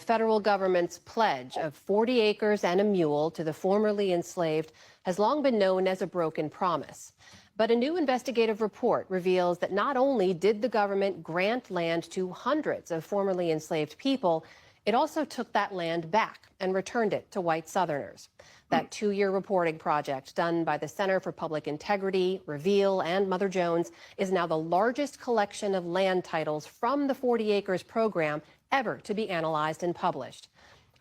federal government's pledge of 40 acres and a mule to the formerly enslaved has long been known as a broken promise. But a new investigative report reveals that not only did the government grant land to hundreds of formerly enslaved people, it also took that land back and returned it to white Southerners. That 2-year reporting project done by the Center for Public Integrity, Reveal, and Mother Jones is now the largest collection of land titles from the 40 Acres program ever to be analyzed and published.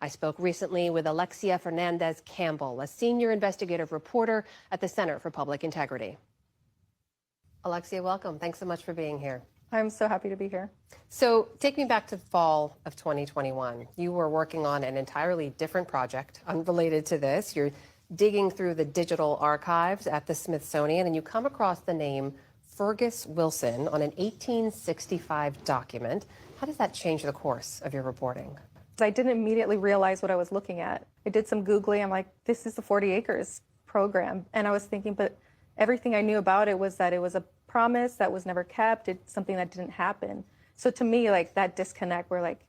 I spoke recently with Alexia Fernandez Campbell, a senior investigative reporter at the Center for Public Integrity. Alexia, welcome. Thanks so much for being here. I'm so happy to be here. So take me back to the fall of 2021. You were working on an entirely different project unrelated to this. You're digging through the digital archives at the Smithsonian, and you come across the name Fergus Wilson on an 1865 document. How does that change the course of your reporting? I didn't immediately realize what I was looking at. I did some Googling. I'm like, this is the 40 Acres program. And I was thinking, but everything I knew about it was that it was a promise that was never kept. It's something that didn't happen. So to me, like that disconnect, we're like,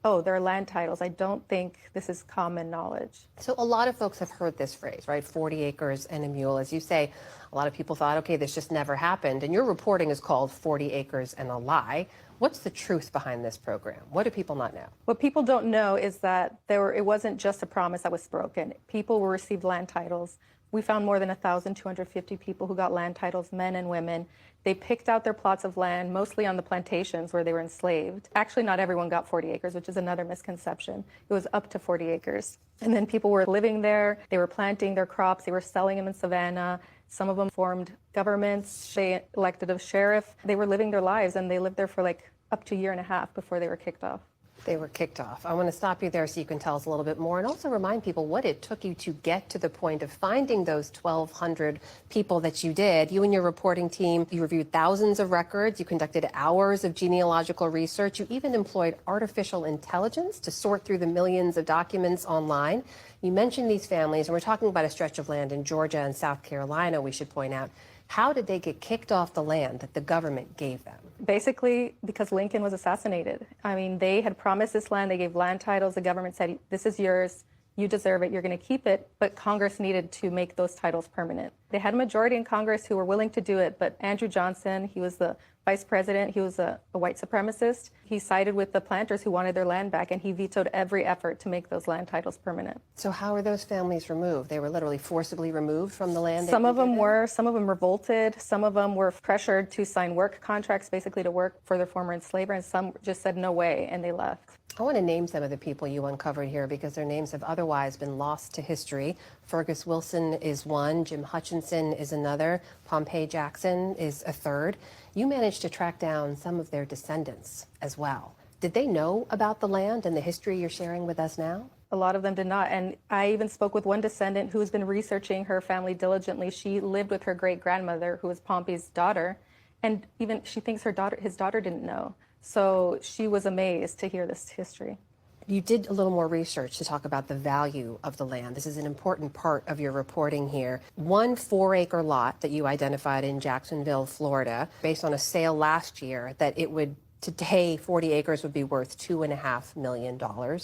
oh, they're land titles. I don't think this is common knowledge. So a lot of folks have heard this phrase, right? 40 acres and a mule. As you say, a lot of people thought, okay, this just never happened. And your reporting is called 40 Acres and a Lie. What's the truth behind this program? What do people not know? What people don't know is that it wasn't just a promise that was broken. People were received land titles. We found more than 1,250 people who got land titles, men and women. They picked out their plots of land, mostly on the plantations where they were enslaved. Actually, not everyone got 40 acres, which is another misconception. It was up to 40 acres. And then people were living there. They were planting their crops. They were selling them in Savannah. Some of them formed governments. They elected a sheriff. They were living their lives, and they lived there for like up to a year and a half before they were kicked off. They were kicked off. I want to stop you there so you can tell us a little bit more and also remind people what it took you to get to the point of finding those 1,200 people that you did. You and your reporting team, you reviewed thousands of records, you conducted hours of genealogical research, you even employed artificial intelligence to sort through the millions of documents online. You mentioned these families, and we're talking about a stretch of land in Georgia and South Carolina, we should point out. How did they get kicked off the land that the government gave them? Basically, because Lincoln was assassinated. I mean, they had promised this land. They gave land titles. The government said, this is yours. You deserve it. You're going to keep it. But Congress needed to make those titles permanent. They had a majority in Congress who were willing to do it. But Andrew Johnson, he was the vice president. He was a white supremacist. He sided with the planters who wanted their land back, and he vetoed every effort to make those land titles permanent. So how were those families removed? They were literally forcibly removed from the land? Some of them were. Some of them revolted. Some of them were pressured to sign work contracts, basically to work for their former enslaver, and some just said no way, and they left. I want to name some of the people you uncovered here because their names have otherwise been lost to history. Fergus Wilson is one, Jim Hutchinson is another, Pompey Jackson is a third. You managed to track down some of their descendants as well. Did they know about the land and the history you're sharing with us now? A lot of them did not. And I even spoke with one descendant who has been researching her family diligently. She lived with her great-grandmother, who was Pompey's daughter, and even she thinks his daughter didn't know. So she was amazed to hear this history. You did a little more research to talk about the value of the land. This is an important part of your reporting here. 1 4-acre lot that you identified in Jacksonville, Florida, based on a sale last year, that it would, today, 40 acres would be worth $2.5 million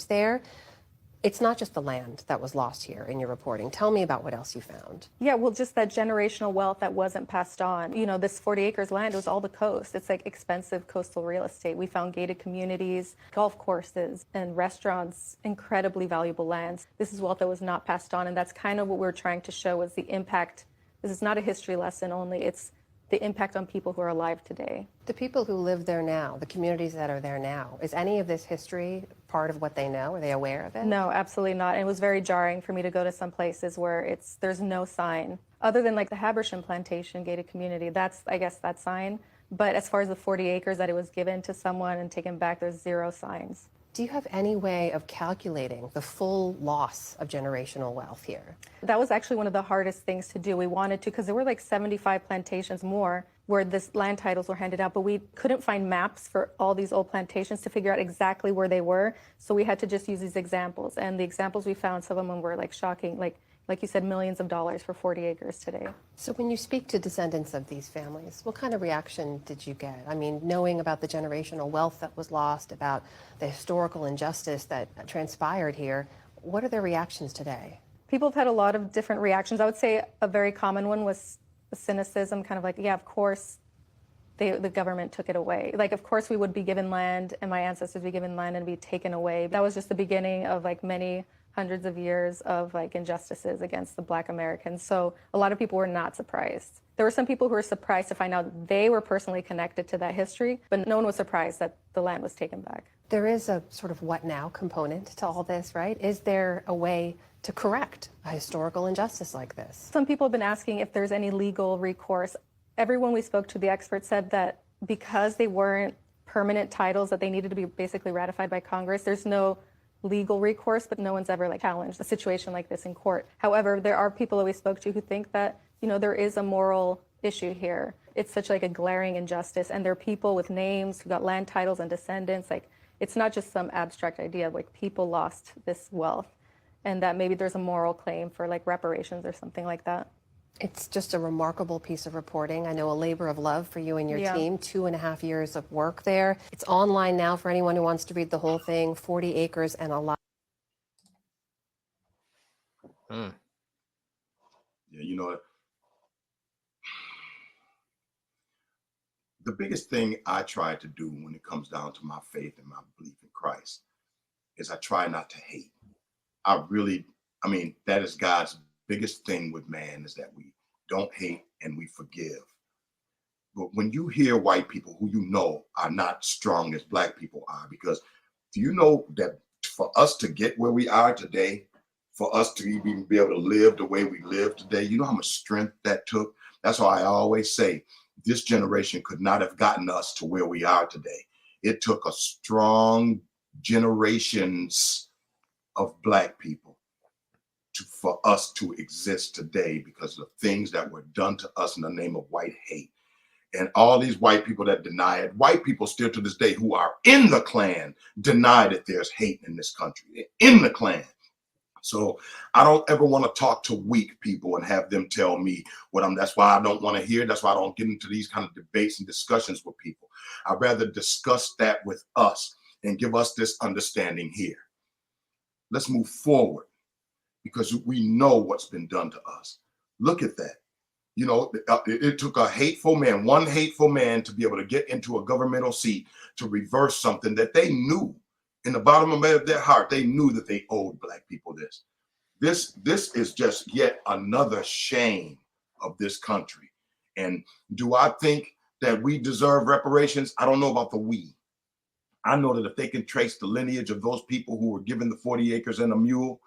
there. It's not just the land that was lost here in your reporting. Tell me about what else you found. Yeah, well, just that generational wealth that wasn't passed on. You know, this 40 acres land was all the coast. It's like expensive coastal real estate. We found gated communities, golf courses, and restaurants, incredibly valuable lands. This is wealth that was not passed on, and that's kind of what we're trying to show is the impact. This is not a history lesson only. It's the impact on people who are alive today. The people who live there now, the communities that are there now, is any of this history part of what they know? Are they aware of it? No, absolutely not. And it was very jarring for me to go to some places where there's no sign, other than like the Habersham Plantation gated community. That's, I guess, that sign. But as far as the 40 acres that it was given to someone and taken back, there's zero signs. Do you have any way of calculating the full loss of generational wealth here? That was actually one of the hardest things to do. We wanted to, because there were like 75 plantations more where this land titles were handed out, but we couldn't find maps for all these old plantations to figure out exactly where they were. So we had to just use these examples. And the examples we found, some of them were like shocking. Like like you said, millions of dollars for 40 acres today. So when you speak to descendants of these families, what kind of reaction did you get? I mean, knowing about the generational wealth that was lost, about the historical injustice that transpired here, what are their reactions today? People have had a lot of different reactions. I would say a very common one was cynicism, kind of like, yeah, of course the government took it away. Like, of course we would be given land and my ancestors would be given land and be taken away. That was just the beginning of like many hundreds of years of like injustices against the Black Americans. So a lot of people were not surprised. There were some people who were surprised to find out they were personally connected to that history, but no one was surprised that the land was taken back. There is a sort of what now component to all this, right? Is there a way to correct a historical injustice like this? Some people have been asking if there's any legal recourse. Everyone we spoke to, the experts said that because they weren't permanent titles, that they needed to be basically ratified by Congress, there's no legal recourse, but no one's ever like challenged a situation like this in court. However, there are people that we spoke to who think that, you know, there is a moral issue here. It's such like a glaring injustice, and there are people with names who got land titles and descendants. Like, it's not just some abstract idea of like people lost this wealth, and that maybe there's a moral claim for like reparations or something like that. It's just a remarkable piece of reporting. I know a labor of love for you and your team, 2.5 years of work there. It's online now for anyone who wants to read the whole thing, 40 acres and a lot. Yeah, you know, the biggest thing I try to do when it comes down to my faith and my belief in Christ is I try not to hate. I mean, that is God's biggest thing with man, is that we don't hate and we forgive. But when you hear white people who you know are not strong as Black people are, because do you know that for us to get where we are today, for us to even be able to live the way we live today, you know how much strength that took? That's why I always say this generation could not have gotten us to where we are today. It took a strong generations of Black people for us to exist today, because of things that were done to us in the name of white hate. And all these white people that deny it, white people still to this day who are in the Klan deny that there's hate in this country. They're in the Klan. So I don't ever want to talk to weak people and have them tell me that's why I don't want to hear. That's why I don't get into these kind of debates and discussions with people. I'd rather discuss that with us and give us this understanding here. Let's move forward, because we know what's been done to us. Look at that. You know, it took one hateful man to be able to get into a governmental seat to reverse something that they knew in the bottom of their heart. They knew that they owed Black people this. This is just yet another shame of this country. And do I think that we deserve reparations? I don't know about the we. I know that if they can trace the lineage of those people who were given the 40 acres and a mule,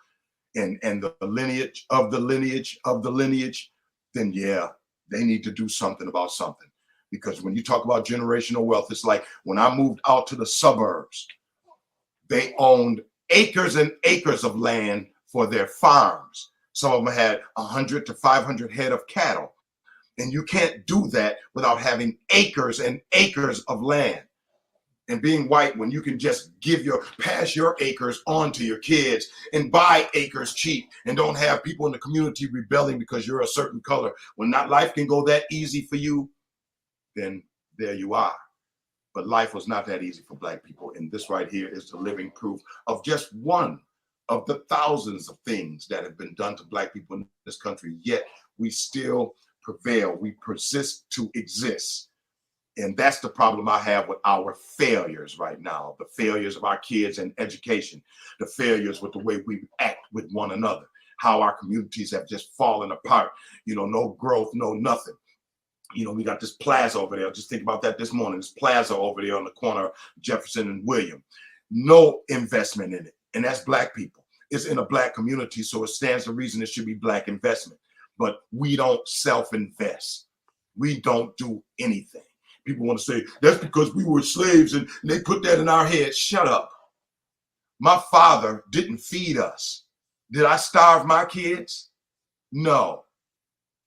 and the lineage of the lineage of the lineage, then yeah, they need to do something about something. Because when you talk about generational wealth, it's like when I moved out to the suburbs, they owned acres and acres of land for their farms. Some of them had 100 to 500 head of cattle. And you can't do that without having acres and acres of land. And being white, when you can just pass your acres on to your kids and buy acres cheap and don't have people in the community rebelling because you're a certain color. When life can go that easy for you, then there you are. But life was not that easy for Black people. And this right here is the living proof of just one of the thousands of things that have been done to Black people in this country. Yet we still prevail. We persist to exist. And that's the problem I have with our failures right now, the failures of our kids in education, the failures with the way we act with one another, how our communities have just fallen apart, you know, no growth, no nothing. You know, we got this plaza over there. Just think about that this morning, this plaza over there on the corner of Jefferson and William. No investment in it. And that's Black people. It's in a Black community, so it stands to reason it should be Black investment. But we don't self-invest. We don't do anything. People want to say, that's because we were slaves and they put that in our heads. Shut up. My father didn't feed us. Did I starve my kids? No.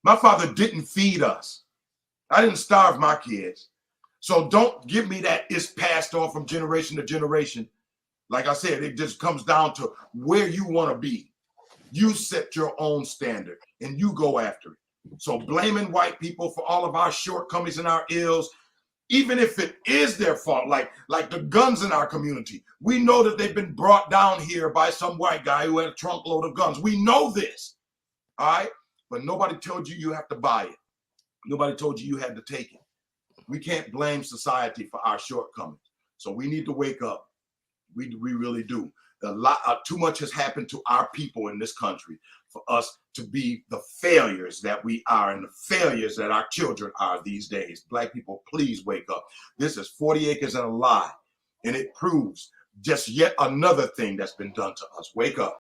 My father didn't feed us. I didn't starve my kids. So don't give me that it's passed on from generation to generation. Like I said, it just comes down to where you want to be. You set your own standard and you go after it. So blaming white people for all of our shortcomings and our ills, even if it is their fault, like the guns in our community, we know that they've been brought down here by some white guy who had a trunk load of guns. We know this, all right? But nobody told you you have to buy it. Nobody told you you had to take it. We can't blame society for our shortcomings. So we need to wake up. We really do. Too much has happened to our people in this country for us to be the failures that we are and the failures that our children are these days. Black people, please wake up. This is 40 acres and a lie. And it proves just yet another thing that's been done to us. Wake up.